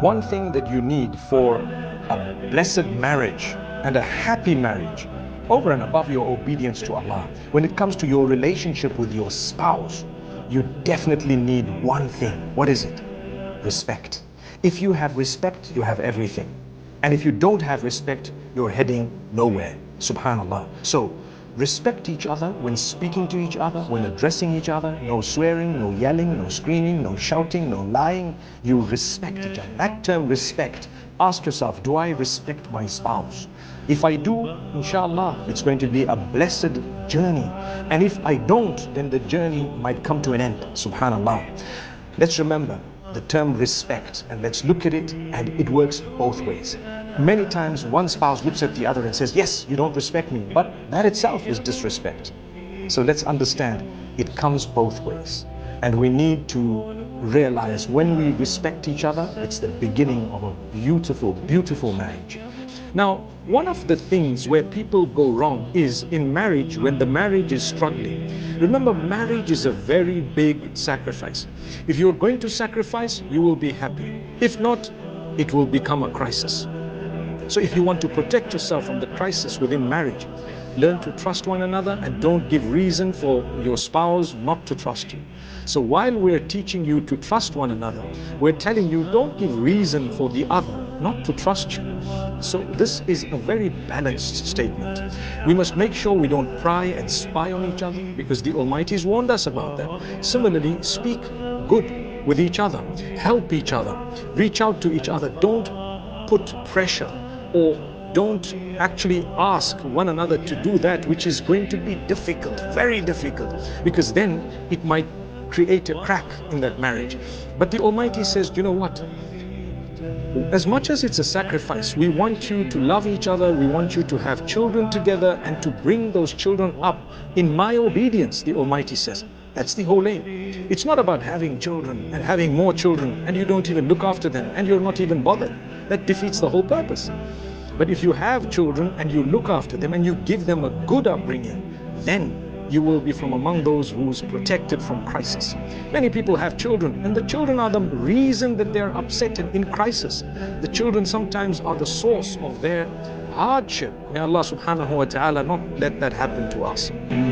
One thing that you need for a blessed marriage and a happy marriage, over and above your obedience to Allah, when it comes to your relationship with your spouse, you definitely need one thing. What is it? Respect. If you have respect, you have everything. And if you don't have respect, you're heading nowhere. Subhanallah. So, respect each other when speaking to each other, when addressing each other. No swearing, no yelling, no screaming, no shouting, no lying. You respect each other. That term respect, ask yourself, do I respect my spouse? If I do, inshallah, it's going to be a blessed journey. And if I don't, then the journey might come to an end. Subhanallah. Let's remember the term respect, and let's look at it, and it works both ways. Many times one spouse looks at the other and says, yes, you don't respect me, but that itself is disrespect. So let's understand it comes both ways, and we need to realize when we respect each other, it's the beginning of a beautiful, beautiful marriage. Now, one of the things where people go wrong is in marriage, when the marriage is struggling. Remember, marriage is a very big sacrifice. If you're going to sacrifice, you will be happy. If not, it will become a crisis. So if you want to protect yourself from the crisis within marriage, learn to trust one another and don't give reason for your spouse not to trust you. So while we're teaching you to trust one another, we're telling you don't give reason for the other not to trust you. So this is a very balanced statement. We must make sure we don't pry and spy on each other, because the Almighty has warned us about that. Similarly, speak good with each other, help each other, reach out to each other. Don't put pressure, or don't actually ask one another to do that which is going to be difficult, very difficult, because then it might create a crack in that marriage. But the Almighty says, you know what? As much as it's a sacrifice, we want you to love each other, we want you to have children together and to bring those children up in my obedience, the Almighty says. That's the whole aim. It's not about having children and having more children and you don't even look after them and you're not even bothered. That defeats the whole purpose. But if you have children and you look after them and you give them a good upbringing, then you will be from among those who's protected from crisis. Many people have children, and the children are the reason that they're upset and in crisis. The children sometimes are the source of their hardship. May Allah subhanahu wa ta'ala not let that happen to us.